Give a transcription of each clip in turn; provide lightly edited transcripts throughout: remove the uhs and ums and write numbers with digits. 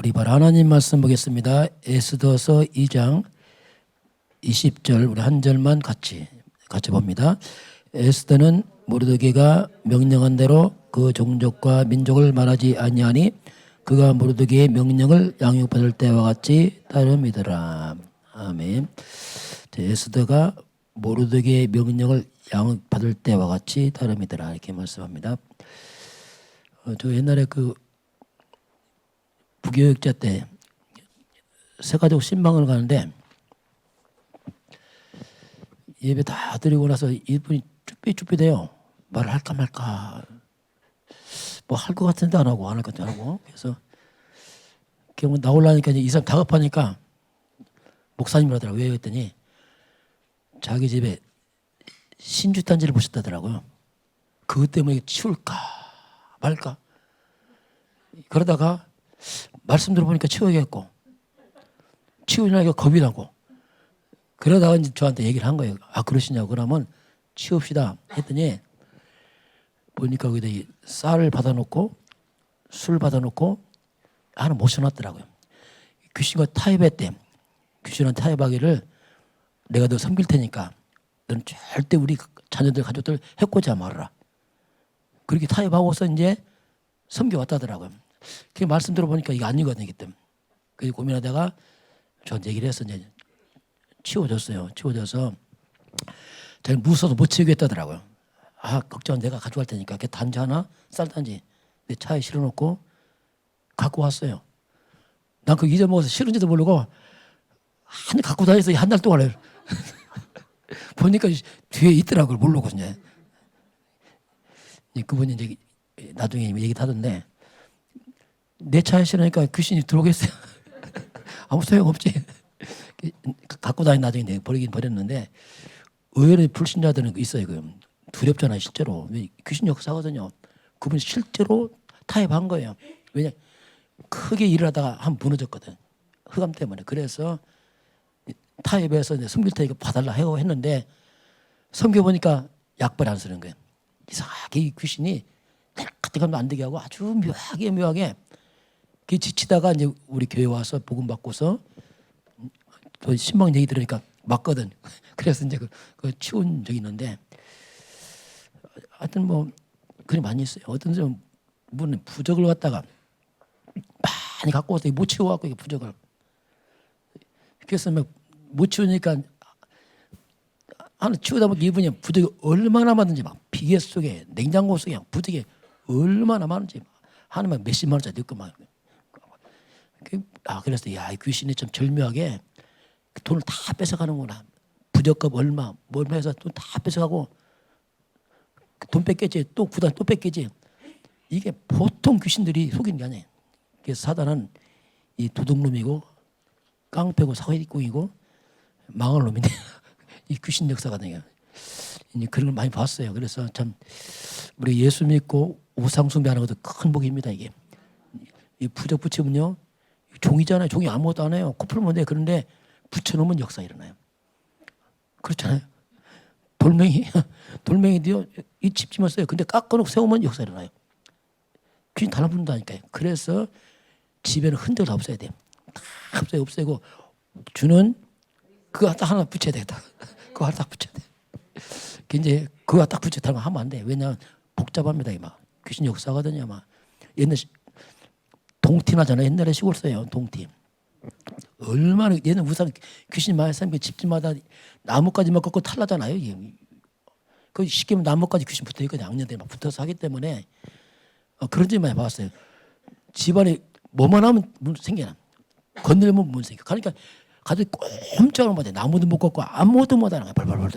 우리 바로 하나님 말씀 보겠습니다. 에스더서 2장 20절 우리 한 절만 같이 봅니다. 에스더는 모르드게가 명령한 대로 그 종족과 민족을 말하지 아니하니 그가 모르드게의 명령을 양육받을 때와 같이 따름이더라. 아멘. 에스더가 모르드게의 명령을 양육받을 때와 같이 따름이더라 이렇게 말씀합니다. 저 옛날에 그 부교육자 때 새가족 신방을 가는데 예배 다 드리고 나서 이분이 쭈삣쭈삣해요. 말을 할까 말까 뭐 할 것 같은데 안 하고 안 할 것 같은데 안 하고 그래서 결국 나오려니까 이 사람 다급하니까 목사님을 하더라고요. 왜 했더니 자기 집에 신주단지를 보셨다더라고요. 그것 때문에 치울까 말까 그러다가 말씀 들어보니까 치워야겠고 치우니까 겁이 나고 그러다가 이제 저한테 얘기를 한 거예요. 아 그러시냐고. 그러면 치웁시다 했더니 보니까 거기다 쌀을 받아놓고 술 받아놓고 하나 모셔놨더라고요. 귀신과 타협했대. 귀신한테 타협하기를 내가 너 섬길 테니까 너는 절대 우리 자녀들 가족들 해코지 말아라. 그렇게 타협하고서 이제 섬겨왔다더라고요. 그 말씀 들어보니까 이게 아니거든요. 그때. 그래서 고민하다가 저한테 얘기를 해서 이제 치워줬어요. 치워줘서 제가 무서워서 못 치우겠다더라고요. 아 걱정 내가 가져갈 테니까 그 단지 하나 쌀단지 내 차에 실어놓고 갖고 왔어요. 난 그거 잊어먹어서 싫은지도 모르고 한 갖고 다녀서 한 달 동안 보니까 뒤에 있더라고요. 모르고 이제 그분이 이제 나중에 얘기도 하던데 내 차에 실으니까 귀신이 들어오겠어요. 아무 소용없지. 갖고 다니 나중에 내가 버리긴 버렸는데 의외로 불신자들은 있어요. 두렵잖아요. 실제로. 귀신 역사거든요. 그분이 실제로 타협한 거예요. 왜냐 크게 일을 하다가 한 번 무너졌거든. 흑암 때문에. 그래서 타협해서 섬길 테니까 봐달라 하고 했는데 섬겨보니까 약발 안 쓰는 거예요. 이상하게 이 귀신이 그때 가면 안 되게 하고 아주 묘하게 지치다가 이제 우리 교회 와서 복음 받고서 또 신방 얘기 들으니까 맞거든. 그래서 이제 그 치운 적이 있는데 하여튼 뭐 그게 많이 있어요. 어떤 분은 부적을 갖다가 많이 갖고 와서 못 치워갖고 부적을 그래서 못 치우니까 하나 치우다 보니까 이분이 부적이 얼마나 많은지 막 비계 속에 냉장고 속에 부적이 얼마나 많은지 하나만 몇십만 원짜리 넣고 막 그래서 야, 이 귀신이 좀 절묘하게 돈을 다 뺏어가는구나. 부적값 얼마 해서 돈 다 뺏어가고 돈 뺏겠지. 또 구단 또 뺏겠지. 이게 보통 귀신들이 속이는 게 아니에요. 그래서 사단은 이 도둑놈이고 깡패고 사기꾼이고 망할 놈인데 이 귀신 역사거든요. 이제 그런 걸 많이 봤어요. 그래서 참 우리 예수 믿고 우상 숭배하는 것도 큰 복입니다. 이게 이 부적 붙이면요 종이잖아요. 종이 아무것도 안 해요. 코 풀면 돼. 그런데 붙여놓으면 역사 일어나요. 그렇잖아요. 돌멩이도요 이 집지만 써요. 근데 깎아놓고 세우면 역사 일어나요. 귀신 달라붙는다니까요. 그래서 집에는 흔적 다 없어야 돼요. 다 없애고 주는 그거 딱 하나 붙여야 되겠다. 그거 하나 딱 붙여야 돼. 이제 그거 딱 붙여 하면 안 돼. 왜냐하면 복잡합니다. 막 귀신 역사거든요. 막 옛날 동티 나잖아요. 옛날에 시골 써요. 동티. 얼마나 얘는 우선 귀신이 많이 생기면 집집마다 나뭇가지만 꺾고 탈나잖아요. 이게. 그 쉽게 보면 나뭇가지 귀신 붙어 있거든요. 악년들이 막 붙어서 하기 때문에 그런 집 많이 봤어요. 집안에 뭐만 하면 문 생겨나. 건들면 문 생겨. 그러니까 가족이 꼼짝을 못해. 나무도 못 꺾고 아무것도 못하는 거야. 벌벌벌.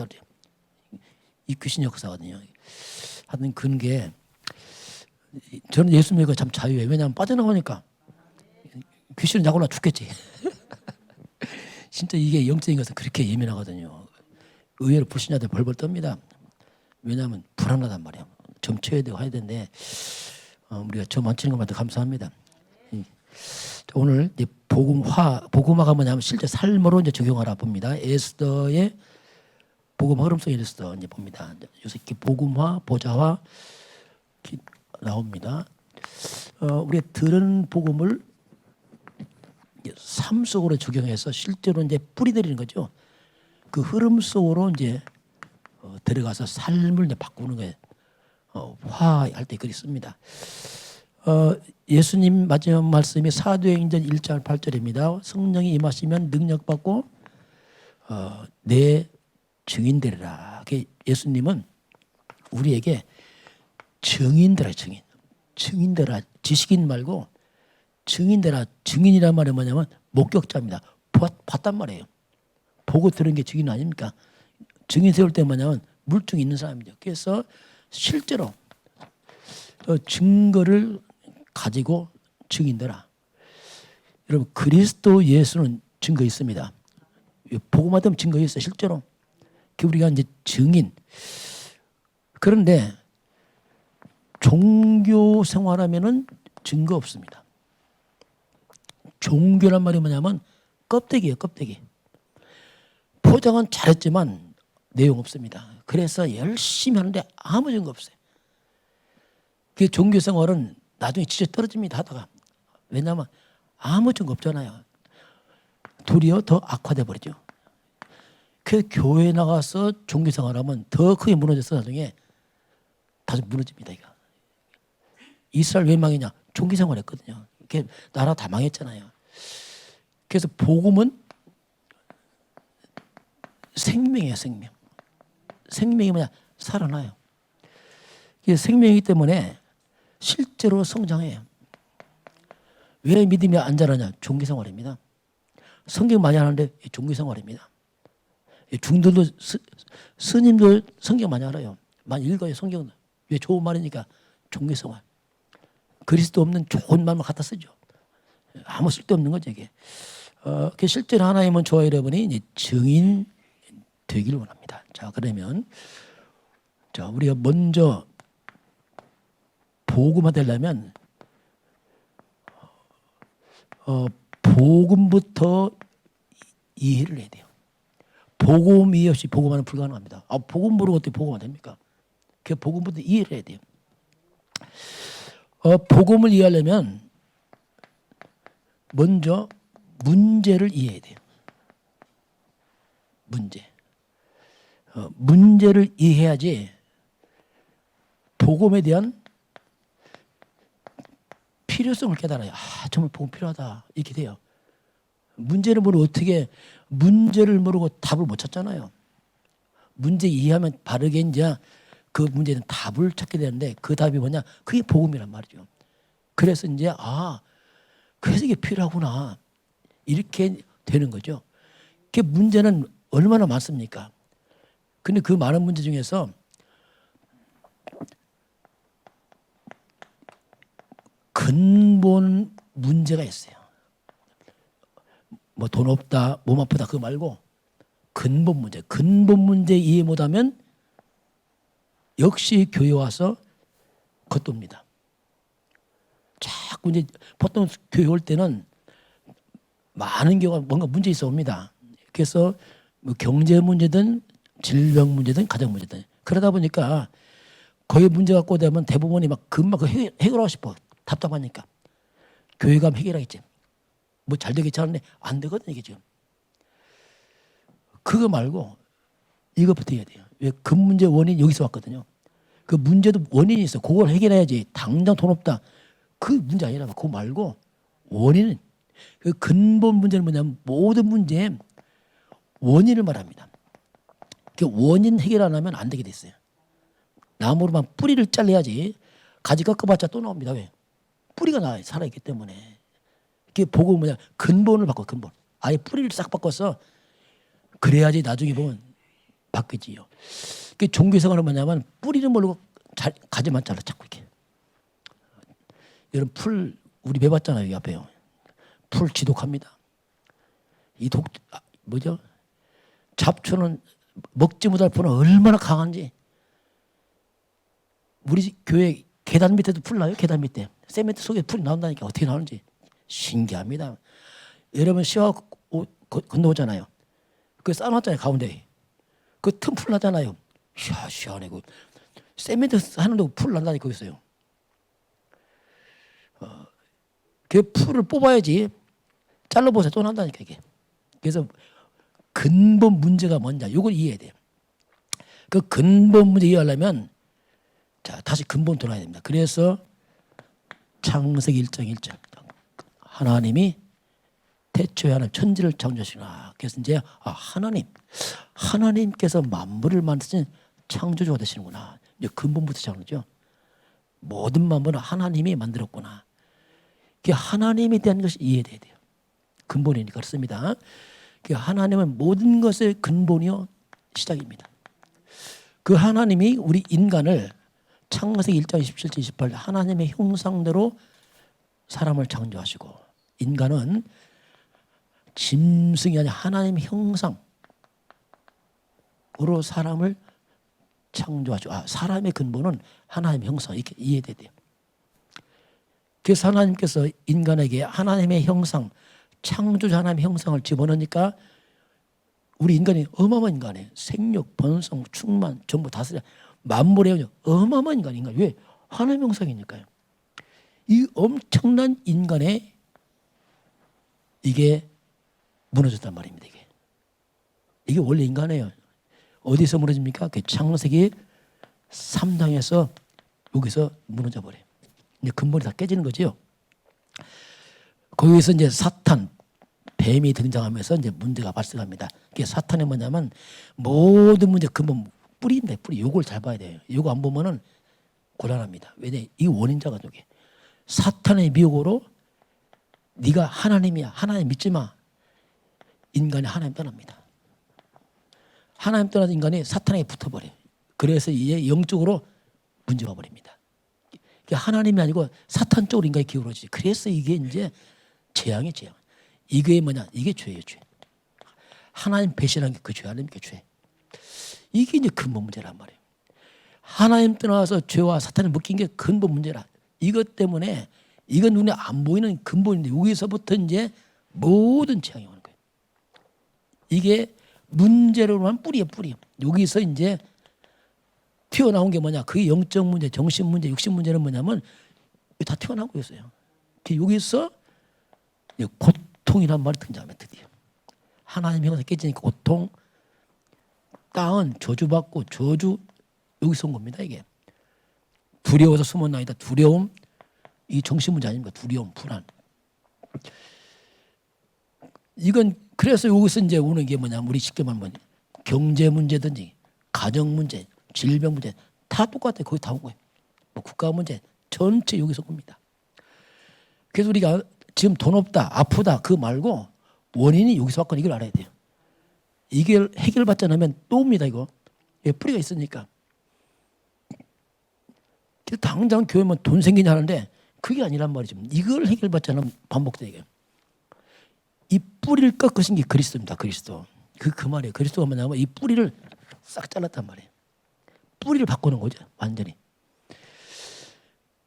이 귀신 역사거든요. 하여튼 그런 게 저는 예수 믿고 참 자유해요. 왜냐하면 빠져나가니까 귀신은 자고나 죽겠지. 진짜 이게 영적인 것은 그렇게 예민하거든요. 의외로 불신자들 벌벌 떱니다. 왜냐하면 불안하단 말이에요. 점쳐야 되고 해야 되는데 우리가 점 안 치는 것만 감사합니다. 오늘 이제 복음화가 뭐냐면 실제 삶으로 이제 적용하라 봅니다. 에스더의 복음 흐름 속에 에스더 이제 봅니다. 요새 이렇게 복음화, 보좌화 나옵니다. 우리가 들은 복음을 삶 속으로 적용해서 실제로 이제 뿌리들이는 거죠. 그 흐름 속으로 이제 들어가서 삶을 이제 바꾸는 거예요. 화할 때 그리 씁니다. 예수님 마지막 말씀이 사도행전 1장 8절입니다. 성령이 임하시면 능력받고 내 증인되리라. 예수님은 우리에게 증인되라, 증인되라. 지식인 말고 증인되라. 증인이란 말이 뭐냐면 목격자입니다. 봤단 말이에요. 보고 들은 게 증인 아닙니까? 증인 세울 때 뭐냐면 물증이 있는 사람이죠. 그래서 실제로 증거를 가지고 증인되라. 여러분 그리스도 예수는 증거 있습니다. 보고만 되면 증거 있어요. 실제로. 우리가 이제 증인. 그런데 종교 생활하면은 증거 없습니다. 종교란 말이 뭐냐면 껍데기예요. 껍데기. 포장은 잘했지만 내용 없습니다. 그래서 열심히 하는데 아무 증거 없어요. 그 종교 생활은 나중에 진짜 떨어집니다. 하다가. 왜냐하면 아무 증거 없잖아요. 도리어 더 악화돼 버리죠. 그 교회 나가서 종교 생활하면 더 크게 무너져서 나중에 다시 무너집니다. 이거. 이스라엘 왜 망했냐? 종교 생활했거든요. 나라 다 망했잖아요. 그래서 복음은 생명이에요. 생명. 생명이 뭐냐? 살아나요. 생명이기 때문에 실제로 성장해요. 왜 믿음이 안 자라냐? 종교 생활입니다. 성경 많이 하는데 종교 생활입니다. 중들도 스님도 성경 많이 알아요. 많이 읽어요. 성경은. 왜? 좋은 말이니까. 종교 생활. 그리스도 없는 좋은 말만 갖다 쓰죠. 아무 쓸데없는 거죠 이게. 실제로 하나님은 저와 여러분이 이제 증인 되기를 원합니다. 자 그러면 우리가 먼저 복음화 되려면 복음부터 이해를 해야 돼요. 복음 이해 없이 복음화는 불가능합니다. 복음 모르고 어떻게 복음화 됩니까? 그 복음부터 이해를 해야 돼요. 복음을 이해하려면 먼저 문제를 이해해야 돼요. 문제를 이해해야지 복음에 대한 필요성을 깨달아요. 정말 복음 필요하다. 이렇게 돼요. 문제를 모르고 답을 못 찾잖아요. 문제 이해하면 바르게 이제 그 문제에 대한 답을 찾게 되는데 그 답이 뭐냐? 그게 복음이란 말이죠. 그래서 이제 그래서 이게 필요하구나. 이렇게 되는 거죠. 그 문제는 얼마나 많습니까? 근데 그 많은 문제 중에서 근본 문제가 있어요. 뭐 돈 없다, 몸 아프다 그거 말고 근본 문제 이해 못하면 역시 교회 와서 겉돕니다. 자꾸 이제 보통 교회 올 때는 많은 경우가 뭔가 문제 있어 옵니다. 그래서 뭐 경제 문제든 질병 문제든 가정 문제든 그러다 보니까 거의 문제 갖고 되면 대부분이 막 금방 해결하고 싶어. 답답하니까. 교회 가면 해결하겠지. 뭐 잘 되겠지 하는데 안 되거든 이게 지금. 그거 말고 이것부터 해야 돼요. 왜 그 문제 원인 여기서 왔거든요. 그 문제도 원인이 있어. 그걸 해결해야지. 당장 돈 없다. 그 문제 아니라 그거 말고 원인은 그 근본 문제는 뭐냐면 모든 문제의 원인을 말합니다. 그 원인 해결 안 하면 안 되게 됐어요. 나무로만 뿌리를 잘라야지. 가지 꺾어봤자 또 나옵니다. 왜? 뿌리가 살아있기 때문에. 그게 보고 뭐냐 근본을 바꿔 근본. 아예 뿌리를 싹 바꿔서 그래야지 나중에 보면 바뀌지요. 그 종교생활은 뭐냐면 뿌리는 모르고 가지만 잘라 자꾸 이렇게. 여러분 풀 우리 매봤잖아요. 여기 앞에요. 풀 지독합니다. 뭐죠? 잡초는 먹지 못할 풀은 얼마나 강한지. 우리 교회 계단 밑에도 풀 나요. 계단 밑에. 세멘트 속에 풀이 나온다니까 어떻게 나오는지. 신기합니다. 여러분 시와 건너오잖아요. 그 쌓아놨잖아요. 가운데. 그 틈 풀 나잖아요. 시원하고. 세멘트 하는데 풀 난다니까 거기 있어요. 그 풀을 뽑아야지 잘라보세요. 또 난다니까 이게. 그래서 근본 문제가 뭔지 이걸 이해해야 돼요. 그 근본 문제 이해하려면 자 다시 근본 돌아야 됩니다. 그래서 창세기 1장 1절 하나님이 태초에 하나님 천지를 창조하시나. 그래서 이제 하나님께서 만물을 만드신 창조주가 되시는구나. 이제 근본부터 시작하죠. 모든 만물은 하나님이 만들었구나. 그 하나님에 대한 것이 이해돼야 돼요. 근본이니까 그렇습니다. 그 하나님은 모든 것의 근본이요 시작입니다. 그 하나님이 우리 인간을 창세기 1장 27절 28절 하나님의 형상대로 사람을 창조하시고 인간은 짐승이 아니라 하나님의 형상으로 사람을 창조하시고 사람의 근본은 하나님의 형상 이렇게 이해돼야 돼요. 그래서 하나님께서 인간에게 하나님의 형상 창조자 하나님의 형상을 집어넣으니까 우리 인간이 어마어마한 인간이에요. 생육, 번성, 충만 전부 다스려 만물의 어마어마한 인간. 왜? 하나님의 형상이니까요. 이 엄청난 인간의 이게 무너졌단 말입니다. 이게 원래 인간이에요. 어디서 무너집니까? 그 창세기 3장에서 여기서 무너져 버려요. 이제 근본이 다 깨지는 거죠. 거기서 이제 사탄, 뱀이 등장하면서 이제 문제가 발생합니다. 그게 사탄이 뭐냐면 모든 문제 근본 뿌리인데 뿌리. 요걸 잘 봐야 돼요. 요거 안 보면은 곤란합니다. 왜냐? 이 원인자가 저게 사탄의 미혹으로 네가 하나님이야. 하나님 믿지 마. 인간이 하나님 떠납니다. 하나님 떠난 인간이 사탄에게 붙어버려요. 그래서 이제 영적으로 문제가 버립니다. 하나님이 아니고 사탄 쪽으로 인간이 기울어지지. 그래서 이게 이제 재앙이에요, 재앙. 이게 뭐냐? 이게 죄예요, 죄. 하나님 배신한 게 그 죄 아닙니까, 죄. 이게 이제 근본 문제란 말이에요. 하나님 떠나서 죄와 사탄을 묶인 게 근본 문제라. 이것 때문에 이건 눈에 안 보이는 근본인데 여기서부터 이제 모든 재앙이 오는 거예요. 이게 문제로만 뿌리예요, 뿌리. 여기서 이제 튀어나온 게 뭐냐? 그게 영적 문제, 정신 문제, 육신 문제는 뭐냐면 다 튀어나오고 있어요. 여기서 고통이란 말이 등장하면 드디어 하나님의 형상 깨지니까 고통, 땅은 저주받고 저주 여기서 온 겁니다. 이게 두려워서 숨었나이다. 두려움, 이 정신 문제 아닙니까? 두려움, 불안. 이건 그래서 여기서 이제 오는 게 뭐냐면 우리 쉽게 말하면 경제 문제든지 가정 문제, 질병 문제 다 똑같아요. 거기 다 온 거예요. 뭐 국가 문제 전체 여기서 옵니다. 그래서 우리가 지금 돈 없다, 아프다 그 말고 원인이 여기서 왔거나 이걸 알아야 돼요. 이게 해결받지 않으면 또 옵니다. 이거 뿌리가 있으니까. 당장 교회면 돈 생기냐 하는데 그게 아니란 말이죠. 이걸 해결받지 않으면 반복돼요. 이 뿌리를 꺾으신 게 그리스도입니다. 그리스도. 그 말이에요. 그리스도가 뭐냐면 이 뿌리를 싹 잘랐단 말이에요. 뿌리를 바꾸는 거죠. 완전히.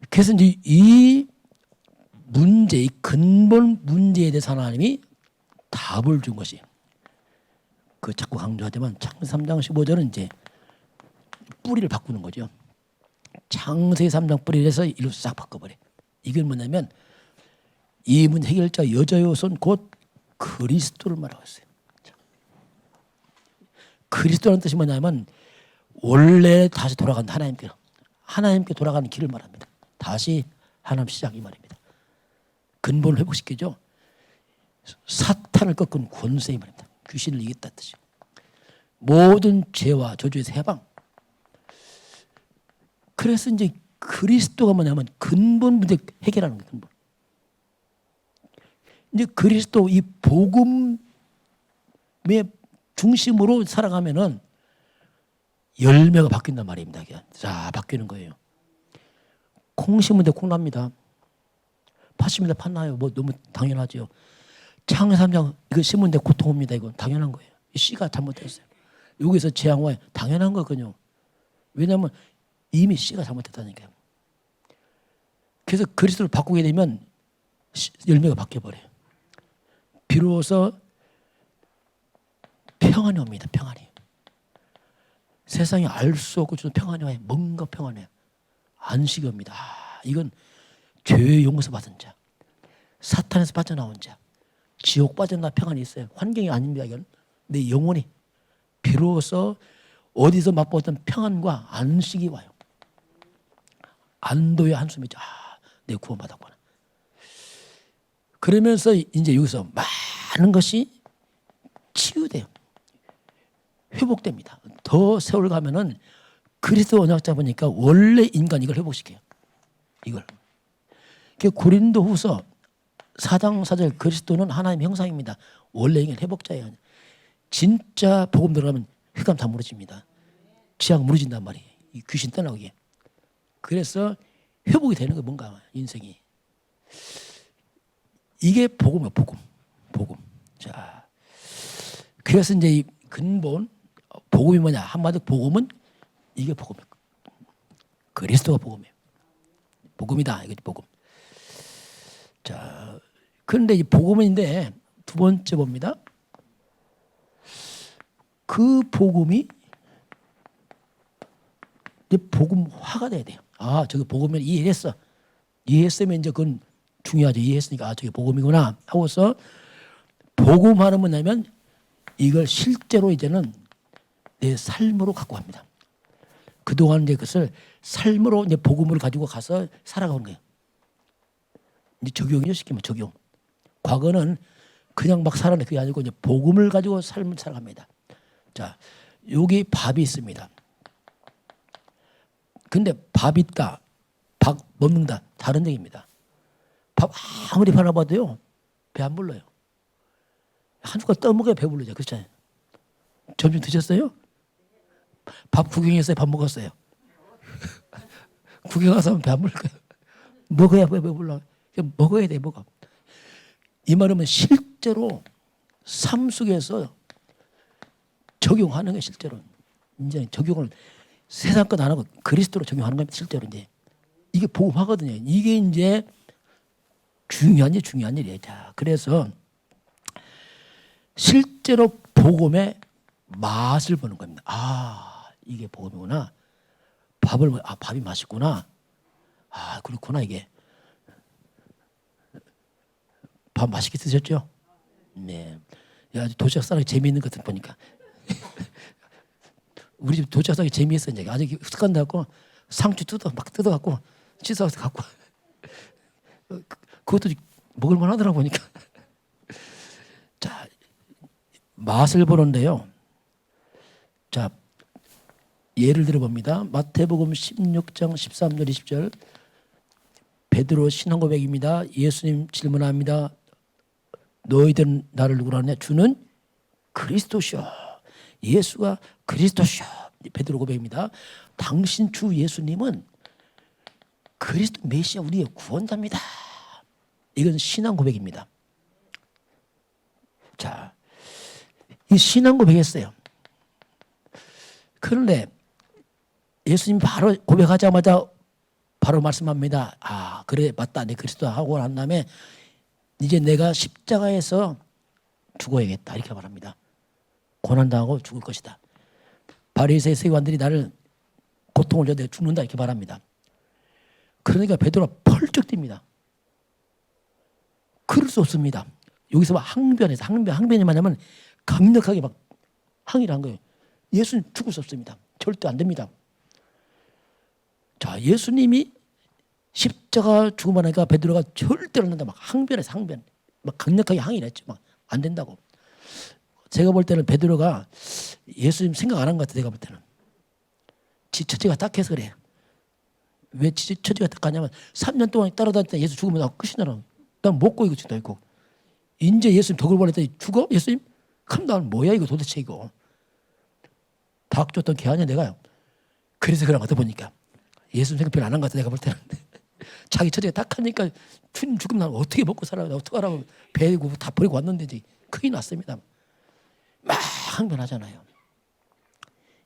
그래서 이제 이 문제, 이 근본 문제에 대해서 하나님이 답을 준 것이 그 자꾸 강조하지만 창세기 3장 15절은 이제 뿌리를 바꾸는 거죠. 창세기 3장 뿌리를 해서 이로 싹 바꿔버려. 이게 뭐냐면 이 문제 해결자 여자 요소는 곧 그리스도를 말하고 있어요. 그리스도라는 뜻이 뭐냐면 원래 다시 돌아간 하나님께 돌아가는 길을 말합니다. 다시 하나님 시작 이 말입니다. 근본을 회복시키죠. 사탄을 꺾은 권세 이 말입니다. 귀신을 이겼다는 뜻이죠. 모든 죄와 저주에서 해방. 그래서 이제 그리스도가 뭐냐면 근본 문제 해결하는 거예요. 근본. 이제 그리스도 이 복음의 중심으로 살아가면은 열매가 바뀐단 말입니다. 자, 바뀌는 거예요. 콩 심은 데 콩 납니다. 팥 심은 데 팥 나요. 뭐 너무 당연하죠. 창세기 3장 이거 심은 데 고통 옵니다. 이건 당연한 거예요. 이 씨가 잘못됐어요. 여기서 재앙 와요. 당연한 거거든요. 왜냐하면 이미 씨가 잘못됐다니까요. 그래서 그리스도를 바꾸게 되면 열매가 바뀌어버려요. 비로소 평안이 옵니다. 평안이. 세상에 알 수 없고 저도 평안이 와요. 뭔가 평안해요. 안식이 옵니다. 이건 죄의 용서 받은 자, 사탄에서 빠져나온 자, 지옥 빠졌나 평안이 있어요. 환경이 아닙니다. 이건 내 영혼이 비로소 어디서 맛보던 평안과 안식이 와요. 안도의 한숨이죠. 아, 내가 구원받았구나. 그러면서 이제 여기서 많은 것이 치유돼요. 회복됩니다. 더 세월 가면은 그리스도 언약자 보니까 원래 인간 이걸 회복시켜요. 이걸. 고린도후서 4장 4절 그리스도는 하나님의 형상입니다. 원래 인간 회복자예요. 진짜 복음 들어가면 흑암 다 무너집니다. 지향 무너진단 말이에요. 이 귀신 떠나오게. 그래서 회복이 되는 거 뭔가 인생이. 이게 복음이에요. 복음. 자, 그래서 이제 이 근본 복음이 뭐냐? 한마디로 복음은 이게 복음이에요. 그리스도가 복음이에요. 복음이다. 이게 복음. 자, 그런데 이 복음인데 두 번째 봅니다. 그 복음이 이제 복음화가 돼야 돼요. 아, 저게 복음을 이해했어. 이해했으면 이제 그건 중요하죠. 이해했으니까 아, 저게 복음이구나 하고서 복음화는 뭐냐면 이걸 실제로 이제는 내 삶으로 갖고 갑니다. 그동안 이제 그것을 삶으로 이제 복음을 가지고 가서 살아가는 거예요. 이제 적용이죠. 시키면 적용. 과거는 그냥 막 살아내 그게 아니고 이제 복음을 가지고 삶을 살아갑니다. 자, 여기 밥이 있습니다. 근데 밥 있다, 밥 먹는다 다른 얘기입니다. 밥 아무리 바라봐도요 배 안 불러요. 한 숟갈 떠먹어야 배불러져. 그렇잖아요. 점심 드셨어요? 밥 구경했어요? 밥 먹었어요? 구경 가서 하면 배 안 불러요. 먹어야 배불러. 먹어야 돼. 먹어. 이 말은 실제로 삶 속에서 적용하는 거예요. 실제로. 이제 적용을 세상 것 안 하고 그리스도로 적용하는 겁니다. 실제로 이제. 이게 복음하거든요. 이게 이제 중요한 일이에요. 자, 그래서 실제로 복음의 맛을 보는 겁니다. 아, 이게 복음이구나. 밥이 맛있구나. 아, 그렇구나 이게. 밥 맛있게 드셨죠? 네. 야, 도시락 싸기 재미있는 것 같은 보니까. 우리 집 도시락 싸기 재미있어 이제. 아직 습관 돼갖고 상추 막 뜯어갖고 씻어서 갖고. 그것도 먹을만 하더라고 보니까. 자, 맛을 보는데요. 자, 예를 들어 봅니다. 마태복음 16장 13절 20절 베드로 신앙 고백입니다. 예수님 질문합니다. 너희들은 나를 누구라 하냐? 주는 그리스도시오. 예수가 그리스도시오. 베드로 고백입니다. 당신 주 예수님은 그리스도 메시아 우리의 구원자입니다. 이건 신앙 고백입니다. 자, 이 신앙 고백했어요. 그런데 예수님 바로 고백하자마자 바로 말씀합니다. 아, 그래 맞다. 내 그리스도 하고 난 다음에 이제 내가 십자가에서 죽어야겠다. 이렇게 말합니다. 고난당하고 죽을 것이다. 바리새인 세관들이 나를 고통을 줘 내가 죽는다. 이렇게 말합니다. 그러니까 베드로가 펄쩍 뜁니다. 그럴 수 없습니다. 여기서 막 항변해서 항변이 뭐냐면 강력하게 막 항의를 한 거예요. 예수님 죽을 수 없습니다. 절대 안 됩니다. 자, 예수님이 십자가 죽음 하니까 베드로가 절대로 안 된다. 막 항변해서 막 강력하게 항의를 했죠. 막 안 된다고. 제가 볼 때는 베드로가 예수님 생각 안 한 것 같아요. 내가 볼 때는. 지 처지가 딱해서 그래. 왜 처지가 딱하냐면 3년 동안 따라다닐 때 예수 죽으면 나 끝이잖아. 난 먹고 이거 죽다 있고. 이제 예수님 덕을 보냈더니 죽어? 예수님? 그럼 난 뭐야 이거 도대체 이거. 닭 줬던 개 아니야 내가요. 그래서 그런 것 같아 보니까. 예수님 생각 별로 안 한 것 같아 내가 볼 때는. 자기 처지가 딱하니까 주님 죽으면 난 어떻게 먹고 살아. 어떻게 하라고 배고 다 버리고 왔는데 큰일 났습니다. 막 항변하잖아요.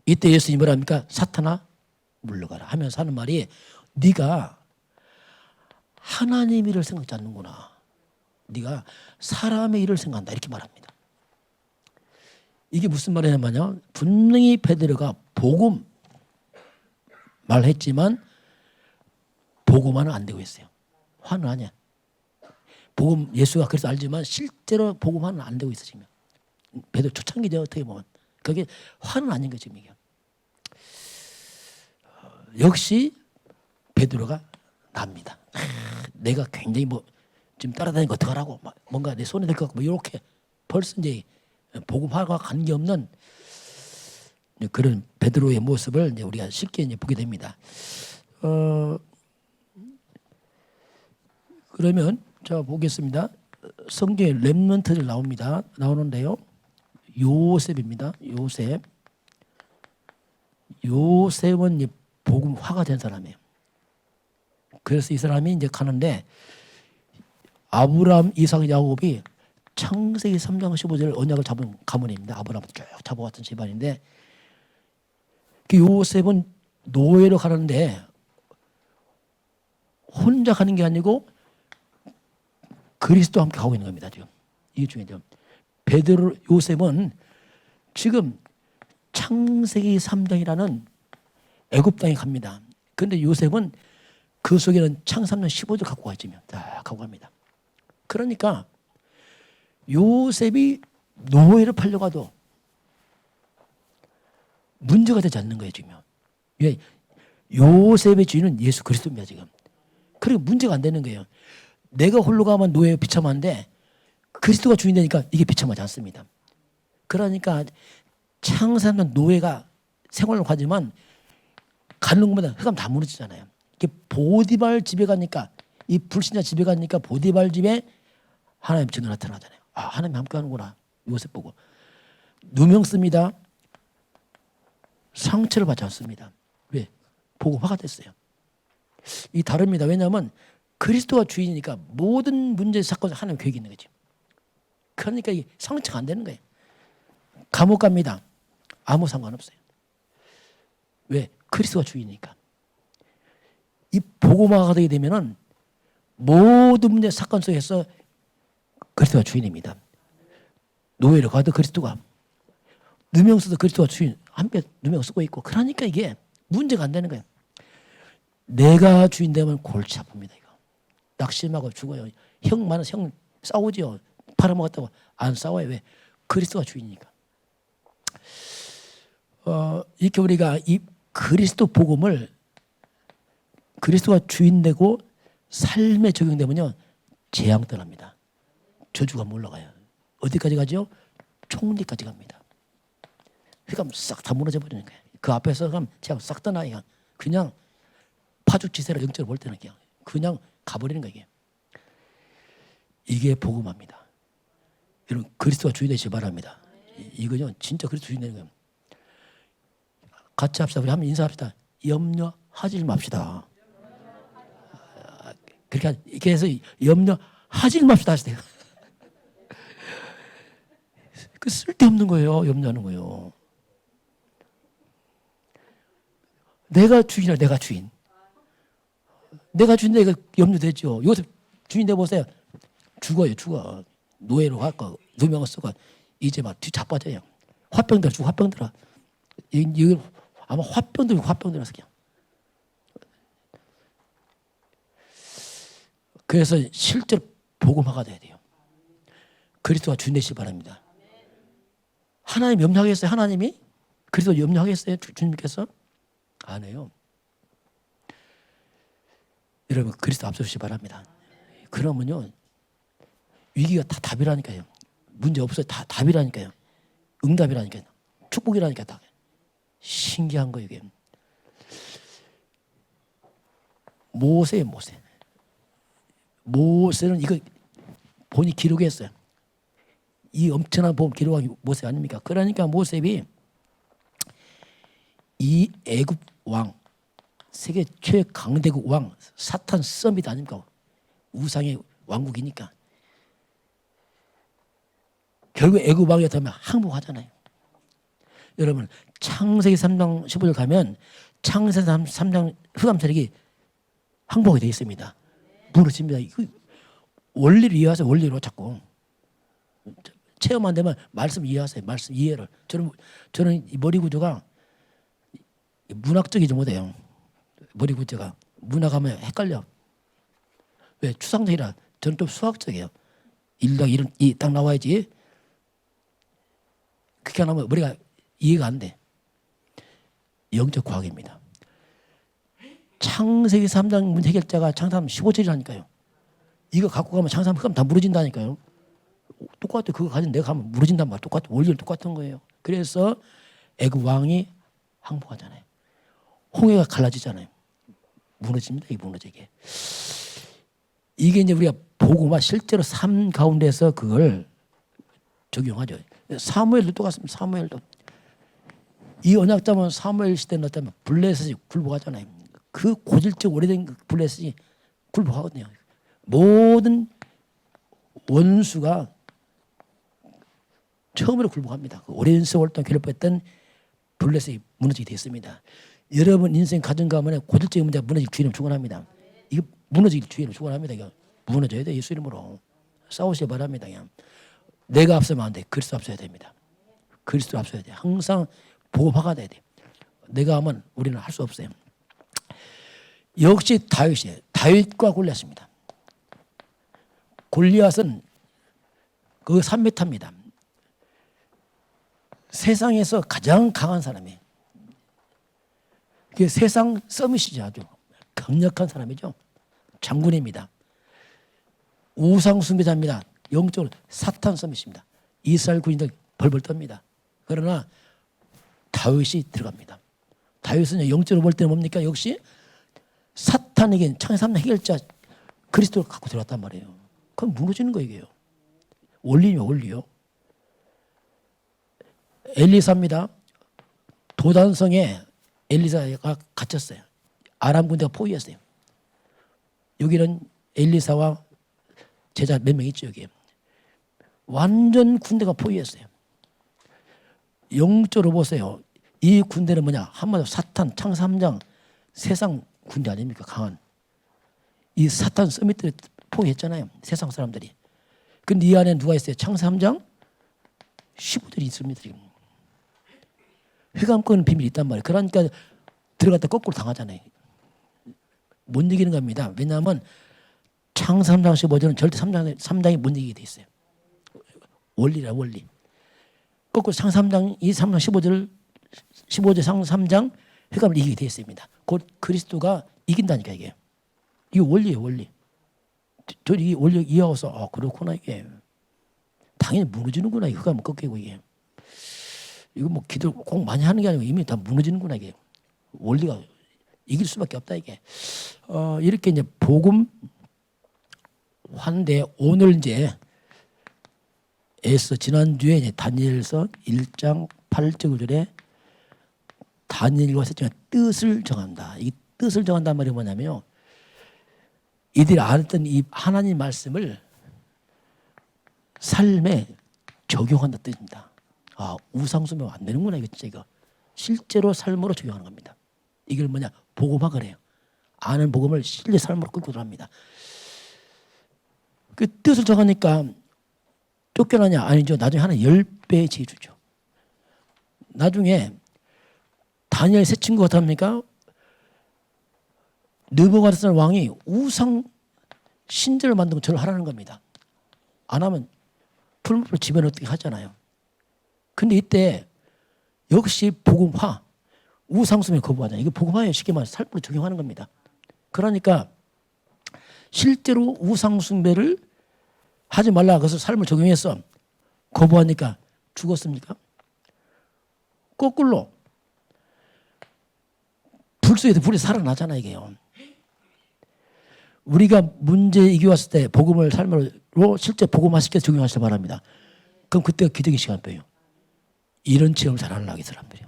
이때 예수님이 뭐랍니까? 사탄아 물러가라 하면서 하는 말이 네가 하나님 일을 생각지 않는구나. 네가 사람의 일을 생각한다. 이렇게 말합니다. 이게 무슨 말이냐면요. 분명히 베드로가 복음 말했지만 복음화는 안 되고 있어요. 화는 아니야. 복음 예수가 그래서 알지만 실제로 복음화는 안 되고 있어 지금. 베드로 초창기죠 어떻게 보면. 그게 화는 아닌 거죠 지금 이게. 역시 베드로가 납니다. 내가 굉장히 뭐 지금 따라다니는 거 어떡하라고 뭔가 내 손에 될 것 같고 뭐 이렇게 벌써 이제 복음화가 관계없는 그런 베드로의 모습을 이제 우리가 쉽게 이제 보게 됩니다. 그러면 자 보겠습니다. 성경에 렘넌트들 나오는데요. 요셉입니다. 요셉은 이제 복음화가 된 사람이에요. 그래서 이 사람이 이제 가는데 아브라함, 이삭, 야곱이 창세기 3장 15절 언약을 잡은 가문입니다. 아브라함 쭉 잡아왔던 집안인데 그 요셉은 노예로 가는데 혼자 가는 게 아니고 그리스도와 함께 가고 있는 겁니다. 지금 이게 중요해요. 베드로 요셉은 지금 창세기 3장이라는 애굽 땅에 갑니다. 그런데 요셉은 그 속에는 창세기 3장 15절 갖고 가 있으면 다 갖고 갑니다. 그러니까 요셉이 노예를 팔려가도 문제가 되지 않는 거예요 지금. 왜? 요셉의 주인은 예수 그리스도입니다 지금. 그리고 문제가 안 되는 거예요. 내가 홀로 가면 노예 비참한데 그리스도가 주인 되니까 이게 비참하지 않습니다. 그러니까 창세는 노예가 생활을 하지만 가는 곳마다 흑암 다 무너지잖아요. 이게 보디발 집에 가니까 이 불신자 집에 가니까 보디발 집에 하나님 증거 나타나잖아요. 아 하나님 함께 하는구나. 요셉 보고 누명 씁니다. 상처를 받지 않습니다. 왜? 복음화가 됐어요. 이 다릅니다. 왜냐하면 그리스도가 주인이니까 모든 문제 사건 하나님 계획이 있는 거죠. 그러니까 이게 상처가 안 되는 거예요. 감옥 갑니다. 아무 상관없어요. 왜? 그리스도가 주인이니까. 이 복음화가 되게 되면은 모든 문제 사건 속에서 그리스도가 주인입니다. 노예로 가도 그리스도가, 누명 써도 그리스도가 주인, 함께 누명 쓰고 있고, 그러니까 이게 문제가 안 되는 거예요. 내가 주인 되면 골치 아픕니다. 이거 낙심하고 죽어요. 형 많아서 형 싸우지요. 팔아먹었다고 안 싸워요. 왜? 그리스도가 주인이니까. 이렇게 우리가 이 그리스도 복음을 그리스도가 주인 되고 삶에 적용되면요 재앙 떠납니다. 저주가 올라가요. 어디까지 가죠? 총리까지 갑니다. 그러니까 싹 다 무너져 버리는 거예요. 그 앞에서 그럼 재앙 싹 떠나요. 그냥 파죽지세로 영적으로 볼 때는 그냥 가버리는 거예요. 이게 복음화입니다. 여러분 그리스도가 주인 되시기 바랍니다. 이거요 진짜 그리스도 주인 되는 거예요. 같이 합시다. 우리 한번 인사합시다. 염려하지 맙시다. 그렇게 해서 염려하지 맙시다 하시대요. 그 쓸데없는 거예요. 염려하는 거예요. 내가 주인이야. 내가 주인. 내가 주인인데 이거 염려되죠. 요새 주인 돼보세요. 죽어. 노예로 갈거 누명을 쓰고 이제 막 뒤 자빠져요. 화병 들어 죽어. 화병 들어. 이거 아마 화병 들어서 그냥. 그래서 실제로 복음화가 돼야 돼요. 그리스도가 주인 되시기 바랍니다. 하나님 염려하겠어요? 하나님이? 그리스도 염려하겠어요? 주님께서? 안 해요. 여러분 그리스도 앞서시기 바랍니다. 그러면요 위기가 다 답이라니까요. 문제 없어요. 다 답이라니까요. 응답이라니까요. 축복이라니까 다. 신기한 거예요 이게. 모세는 이거 본인이 기록했어요. 이 엄청난 복음 기록한 모세 아닙니까? 그러니까 모세이 이 애굽 왕, 세계 최강대국 왕, 사탄 서밋 아닙니까? 우상의 왕국이니까. 결국 애굽 왕이 되면 항복하잖아요. 여러분 창세기 3장 15절 가면 창세기 3장 흑암 세력이 항복이 되어 있습니다. 무너집니다. 원리를 이해하세요. 원리로 자꾸. 체험 안 되면 말씀 이해하세요. 말씀 이해를. 저는 이 머리 구조가 문학적이지 못해요. 머리 구조가. 문학하면 헷갈려. 왜? 추상적이라 저는 좀 수학적이에요. 1당 1은 딱 나와야지. 그렇게 안 하면 머리가 이해가 안 돼. 영적 과학입니다. 창세기 3장 문제 해결자가 창세하면 15절이라니까요. 이거 갖고 가면 창세하면 흑암 다 무너진다니까요. 똑같아. 그거 가지고 내가 가면 무너진단 말. 똑같아. 원리는 똑같은 거예요. 그래서 애굽 왕이 항복하잖아요. 홍해가 갈라지잖아요. 무너집니다. 이게 무너지게. 이게 이제 우리가 보고만 실제로 삶 가운데서 그걸 적용하죠. 사무엘도 똑같습니다. 사무엘도. 이 언약 잡은 사무엘 시대는 어쩌면 블레셋이 굴복하잖아요. 그 고질적 오래된 블레셋이 굴복하거든요. 모든 원수가 처음으로 굴복합니다. 그 오랜 세월 동안 괴롭혔던 블레셋이 무너지게 되었습니다. 여러분 인생 가정 가문에 고질적인 문제가 무너질 주의는 축원합니다. 이거 무너질 주의는 축원합니다. 이거 무너져야 돼. 예수 이름으로 싸우시기 바랍니다. 그냥 내가 앞서면 안 돼. 그리스도 앞서야 됩니다. 그리스도 앞서야 돼. 항상 보호파가 돼야 돼. 내가 하면 우리는 할 수 없어요. 역시 다윗과 골리앗입니다. 골리앗은 그 3m입니다. 세상에서 가장 강한 사람이에요. 그게 세상 서밋이죠. 아주 강력한 사람이죠. 장군입니다. 우상 숭배자입니다. 영적으로 사탄 서밋입니다. 이스라엘 군인들 벌벌 떱니다. 그러나 다윗이 들어갑니다. 다윗은 영적으로 볼 때는 뭡니까? 역시 사탄에게 창세 3장 해결자 그리스도를 갖고 들어갔단 말이에요. 그럼 무너지는 거예요. 이게요. 원리요, 원리요. 엘리사입니다. 도단성에 엘리사가 갇혔어요. 아람 군대가 포위했어요. 여기는 엘리사와 제자 몇 명 있죠. 여기 완전 군대가 포위했어요. 영적으로 보세요. 이 군대는 뭐냐? 한마디로 사탄 창세 3장 세상 군대 아닙니까? 강한 이 사탄 서밋들이 포위했잖아요. 세상 사람들이. 근데 이 안에 누가 있어요? 창세 3장 15들이 있습니다. 지금. 회감권 비밀이 있단 말이에요. 그러니까 들어갔다 거꾸로 당하잖아요. 못 이기는 겁니다. 왜냐하면 창세 3장 15절은 절대 3장이 못 이기게 돼 있어요. 원리라 원리. 거꾸로 창세 3장 3장 15절 3장 회감을 이기게 돼 있습니다. 곧 그리스도가 이긴다니까 이게. 이게 원리예요. 원리. 저 이 원리 이해하고서 그렇구나 이게. 당연히 무너지는구나. 이게 흑암을 꺾이고 이게. 이거 뭐 기도 꼭 많이 하는 게 아니고 이미 다 무너지는구나 이게. 원리가 이길 수밖에 없다 이게. 이렇게 이제 복음 환대 오늘 이제 에서 지난주에 이제 다니엘서 1장 8절 9절에 다니엘과 셋째 뜻을 정한다. 이 뜻을 정한다는 말이 뭐냐면요. 이들이 알았던 이 하나님 말씀을 삶에 적용한다 뜻입니다. 우상숭배가 안 되는구나 이거 진짜 이거. 실제로 삶으로 적용하는 겁니다. 이걸 뭐냐? 복음화 그래요. 아는 복음을 실제 삶으로 끌고 들어갑니다. 그 뜻을 정하니까 쫓겨나냐? 아니죠. 나중에 하나 10배의 지혜 주죠. 나중에 다니엘 세 친구가 어떡합니까? 느부갓네살 왕이 우상 신전을 만들고 절을 하라는 겁니다. 안 하면 풀무불 집에 어떻게 하잖아요. 근데 이때 역시 복음화, 우상숭배 거부하잖아요. 이게 복음화에 쉽게 말해서 삶으로 적용하는 겁니다. 그러니까 실제로 우상숭배를 하지 말라 그것을 삶을 적용해서 거부하니까 죽었습니까? 거꾸로 불 속에서 불이 살아나잖아 이게요. 우리가 문제 이겨왔을 때 복음을 삶으로 실제 복음화시켜서 적용하시기 바랍니다. 그럼 그때가 기적의 시간표예요. 이런 체험을 잘하려고 하는 사람들이요.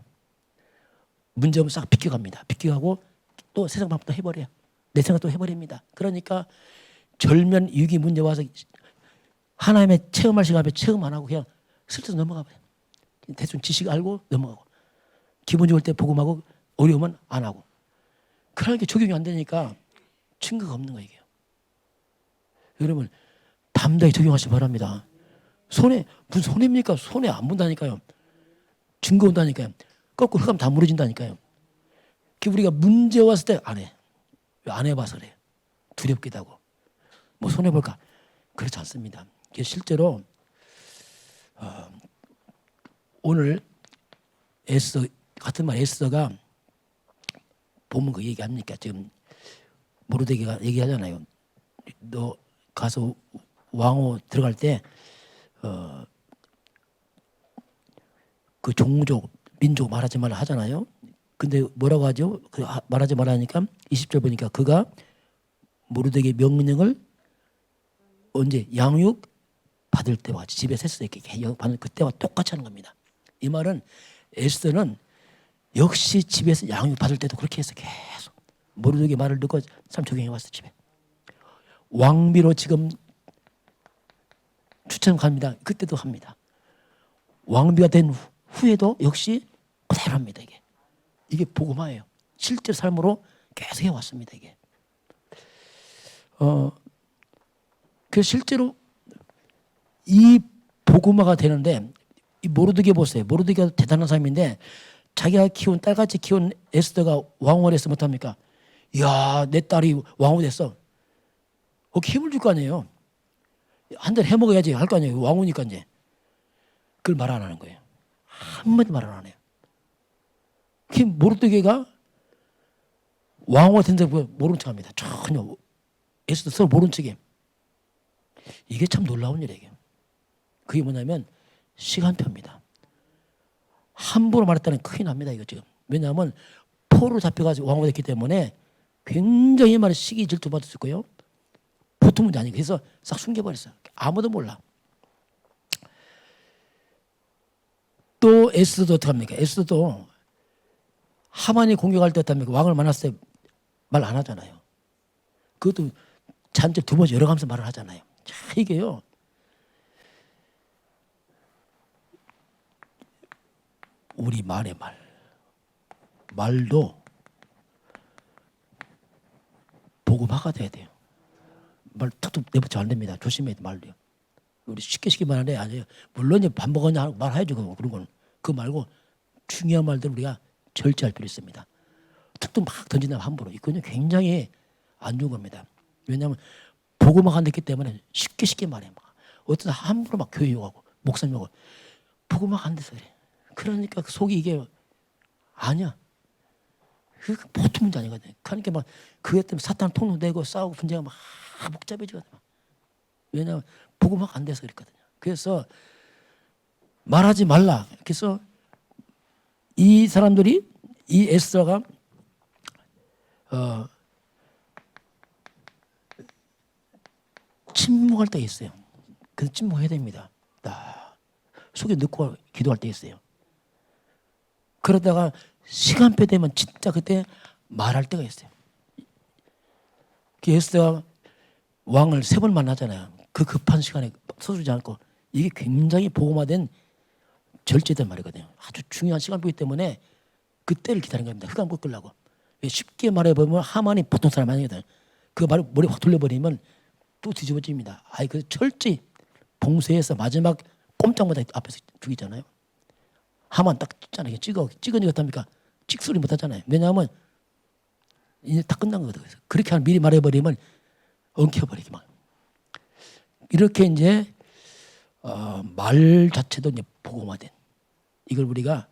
문제 오면 싹 비껴갑니다. 비껴가고 또 세상 방법도 해버려요. 내 생각도 해버립니다. 그러니까 절면 위기 문제 와서 하나님의 체험할 시간에 체험 안 하고 그냥 슬쩍 넘어가 버려요. 대충 지식 알고 넘어가고 기분 좋을 때 복음하고 어려우면 안 하고 그러니까 적용이 안 되니까 증거가 없는 거예요. 여러분 담대히 적용하시기 바랍니다. 무슨 손해입니까? 손해 안 본다니까요. 증거 온다니까요. 거꾸로 흑암 다 무너진다니까요. 우리가 문제 왔을 때 안 해. 왜 안 해봐서 그래. 두렵기도 하고. 뭐 손해볼까? 그렇지 않습니다. 실제로 오늘 에스더 같은 말 에스더가 보면 그 얘기합니까? 지금 모르드게가 얘기하잖아요. 너 가서 왕후 들어갈 때 그 종족 민족 말하지 말라 하잖아요. 근데 뭐라고 하죠? 말하지 말라 하니까 20절 보니까 그가 모르드게 명령을 언제 양육 받을 때와 같이 집에서 했을 때 이렇게 받는 그때와 똑같이 하는 겁니다. 이 말은 에스더는 역시 집에서 양육 받을 때도 그렇게 해서 계속 모르드게 말을 듣고 참 적용해 왔어. 집에 왕비로 지금 추천 갑니다. 그때도 합니다. 왕비가 된 후에도 역시 그대로 합니다. 이게 복음화예요. 실제 삶으로 계속 해왔습니다. 이게 그래서 실제로 이 복음화가 되는데 이 모르드게 보세요. 모르드게가 대단한 사람인데 자기가 키운 딸같이 키운 에스더가 왕후가 됐으면 어떡합니까? 이야 내 딸이 왕후 됐어. 거기 힘을 줄 거 아니에요. 한 잔 해먹어야지 할 거 아니에요. 왕후니까 이제. 그걸 말 안 하는 거예요. 한마디 말 안 하네요. 그 모르드게가 왕후가 된다 모른 척합니다. 전혀 에스더 서로 모른 척해. 이게 참 놀라운 일이에요. 그게 뭐냐면 시간표입니다. 함부로 말했다는 큰일 납니다. 이거 지금. 왜냐하면 포로 잡혀가지고 왕후가 됐기 때문에 굉장히 많은 시기 질투 받을 수 있고요. 보통 문제 아니에요. 그래서 싹 숨겨버렸어요. 아무도 몰라. 또 에스더도 어떡합니까? 에스더도 하만이 공격할 때 어떡합니까? 왕을 만났을 때 말 안 하잖아요. 그것도 잔뜩 두 번째 열어가면서 말을 하잖아요. 자, 이게요. 우리 말의 말도 복음화가 돼야 돼요. 말 툭툭 내붙여 안 됩니다. 조심해야 돼, 말도요. 우리 쉽게 말하는 애 아니에요. 물론 이제 밥 먹었냐 말해야죠. 그런 건. 그거 말고 중요한 말들 우리가 절제할 필요 있습니다. 툭툭 막 던진다면 함부로. 이거는 굉장히 안 좋은 겁니다. 왜냐하면 복음화가 안 됐기 때문에 쉽게 말해. 어떤 함부로 막 교회 욕하고 목사님 욕하고 복음화가 안 돼서 그래. 그러니까 속이 이게 아니야. 그 보통 문제 아니거든요. 그러니까 막 그것 때문에 사탄 통로되고 싸우고 분쟁이 막 복잡해지거든요. 왜냐하면 복음화가 안 돼서 그랬거든요. 그래서 말하지 말라. 그래서 이 사람들이 이 에스더가 침묵할 때 있어요. 그래서 침묵해야 됩니다. 속에 넣고 기도할 때 있어요. 그러다가 시간표 되면 진짜 그때 말할 때가 있어요. 에스더가 왕을 3번 만나잖아요. 그 급한 시간에 서두르지 않고 이게 굉장히 복음화된 절제된 말이거든요. 아주 중요한 시간표이기 때문에 그때를 기다린 겁니다. 흑암 꺾으려고. 쉽게 말해보면 하만이 보통 사람 아니거든요. 그 말을 머리 확 돌려버리면 또 뒤집어집니다. 그 철저히 봉쇄해서 마지막 꼼짝마다 앞에서 죽이잖아요. 하만 딱 찍잖아요. 찍으니까 어떡합니까? 찍소리 못 하잖아요. 왜냐하면 이제 다 끝난 거거든요. 그렇게 미리 말해버리면 엉켜버리기 막. 이렇게 이제 말 자체도 이제 복음화된 이걸 우리가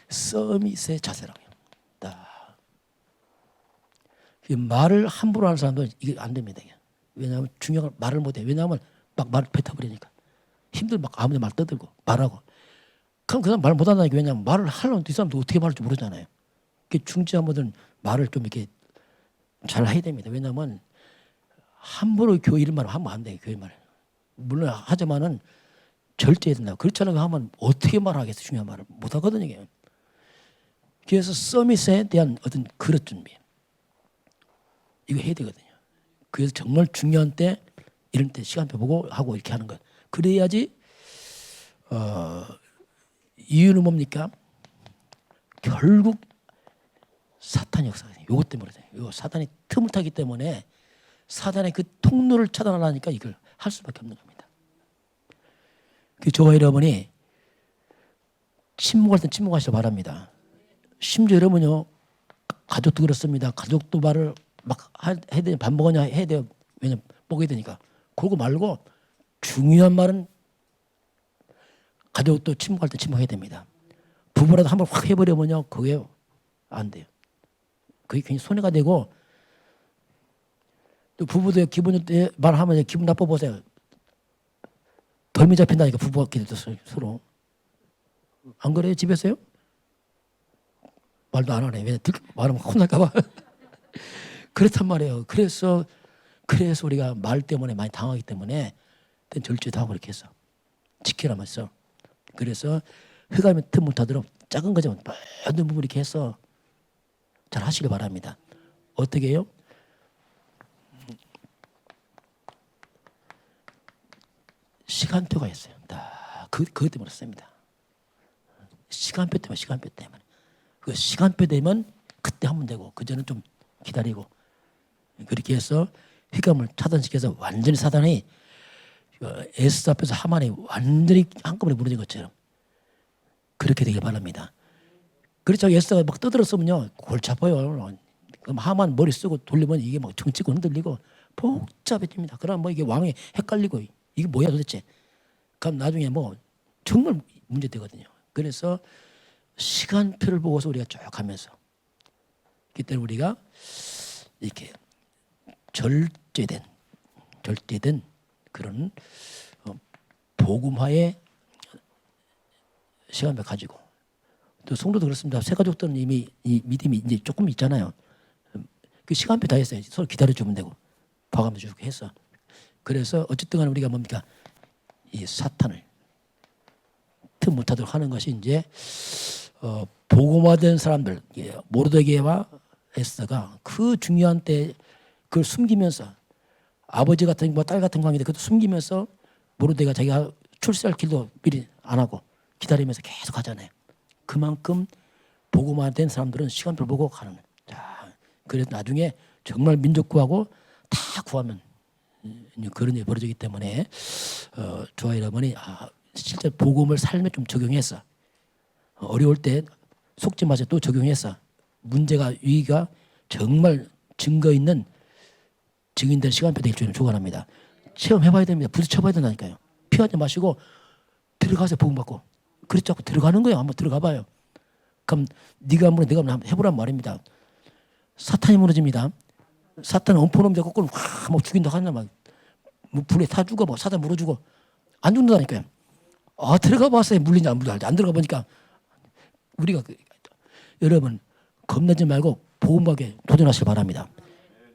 서밋의 자세라고 해요. 말을 함부로 하는 사람도 이게 안 됩니다. 왜냐하면 중요한 걸 말을 못해. 왜냐하면 막 말을 뱉어버리니까 힘들 막 아무나 말 떠들고 말하고. 그럼 그 사람 말 못한다니까. 왜냐하면 말을 하려면 이 사람도 어떻게 말할지 모르잖아요. 중지한 분들은 말을 좀 이렇게 잘 해야 됩니다. 왜냐하면 함부로 교회 이런 말을 하면 안 돼요. 교회 말. 물론 하지만은 절제해야 된다. 그렇지 않으면 하면 어떻게 말하겠어. 중요한 말을 못하거든요. 이게. 그래서 서밋에 대한 어떤 그릇 준비. 이거 해야 되거든요. 그래서 정말 중요한 때 이런 때 시간표 보고 하고 이렇게 하는 것. 그래야지 이유는 뭡니까? 결국 사탄 역사가 돼요. 이것 때문에 돼요. 이거 사탄이 틈을 타기 때문에 사탄의 그 통로를 차단하려니까 이걸 할 수밖에 없는 겁니다. 저와 여러분이 침묵할 땐 침묵하시길 바랍니다. 심지어 여러분요 가족도 그렇습니다. 가족도 말을 막 해야 돼요. 밥 먹었냐 해야 돼요. 왜냐면 먹어야 되니까. 그러고 말고 중요한 말은 가족도 침묵할 때 침묵해야 됩니다. 부부라도 한번 확 해버리면요, 그게 안 돼요. 그게 괜히 손해가 되고, 또 부부도 기분 때 말하면 기분 나빠 보세요. 덜미 잡힌다니까 부부끼리도 서로. 안 그래요? 집에서요? 말도 안 하네. 왜 말하면 혼날까봐. 그렇단 말이에요. 그래서 우리가 말 때문에 많이 당하기 때문에 절제도 하고 그렇게 해서 지키라면서. 그래서 흑암이 틈 못하도록 작은 거지만 모든 부분 이렇게 해서 잘 하시길 바랍니다. 어떻게 해요? 시간표가 있어요. 그것 때문에 씁니다. 시간표 때문에. 그 시간표 되면 그때 하면 되고 그전은 좀 기다리고 그렇게 해서 흑암을 차단시켜서 완전히 사단이 에스 앞에서 하만이 완전히 한꺼번에 무너진 것처럼 그렇게 되길 바랍니다. 그렇죠. 에스가 막 떠들었으면요 골치 아파요. 그럼 하만 머리 쓰고 돌리면 이게 막 정치고 흔들리고 복잡해집니다. 그럼 뭐 이게 왕이 헷갈리고 이게 뭐야 도대체. 그럼 나중에 뭐 정말 문제되거든요. 그래서 시간표를 보고서 우리가 쭉 하면서 그때 우리가 이렇게 절제된 그런 복음화의 시간표 가지고 또 성도도 그렇습니다. 새 가족들은 이미 이 믿음이 이제 조금 있잖아요. 그 시간표 다 했어요. 서로 기다려주면 되고 봐가면서 쭉 해서 그래서 어쨌든 간에 우리가 뭡니까 이 사탄을 틈 못하도록 하는 것이 이제 복음화된 사람들 모르드게와 에스더가 그 중요한 때 그걸 숨기면서 아버지 같은 뭐 딸 같은 관계인데 그것도 숨기면서 모르드게가 자기가 출세할 길도 미리 안 하고 기다리면서 계속 하잖아요. 그만큼 복음화된 사람들은 시간표를 보고 가는. 자, 그래서 나중에 정말 민족 구하고 다 구하면 그런 일이 벌어지기 때문에 저와 여러분이 실제 복음을 삶에 좀 적용해서 어려울 때 속지 마세요. 또 적용해서 문제가 위기가 정말 증거 있는 증인된 시간표 될 줄을 축원합니다. 체험해봐야 됩니다. 부딪혀봐야 된다니까요. 피하지 마시고 들어가서 복음 받고 그렇지 않고 들어가는 거예요. 한번 들어가봐요. 그럼 네가 한번 내가 한번 해보란 말입니다. 사탄이 무너집니다. 사탄은 엄포놈 잡고 꼴 막 죽인다 하냐만 뭐 불에 타 죽어 뭐 사단 물어주고 안 죽는다니까요. 들어가 봤어요. 물리냐 안 물리냐 안 들어가 보니까 우리가 여러분 겁내지 말고 복음하게 도전하시길 바랍니다.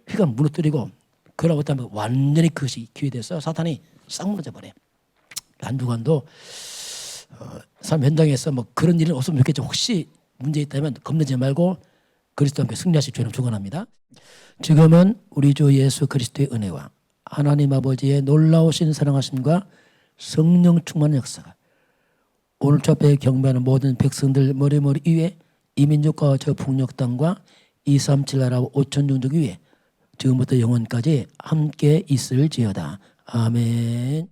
휘가 무너뜨리고 그러고 있다면 완전히 그것이 기회돼서 사탄이 싹 무너져 버려요. 한주간도 삶 현장에서 뭐 그런 일은 없으면 좋겠죠. 혹시 문제 있다면 겁내지 말고 그리스도 함께 승리하실 주님 축원합니다. 지금은 우리 주 예수 그리스도의 은혜와 하나님 아버지의 놀라우신 사랑하심과 성령 충만한 역사가 오늘 저 앞에 경배하는 모든 백성들 머리머리 위에 이민족과 저 북녘 땅과 237 나라와 5천 종족 위에 지금부터 영원까지 함께 있을지어다. 아멘.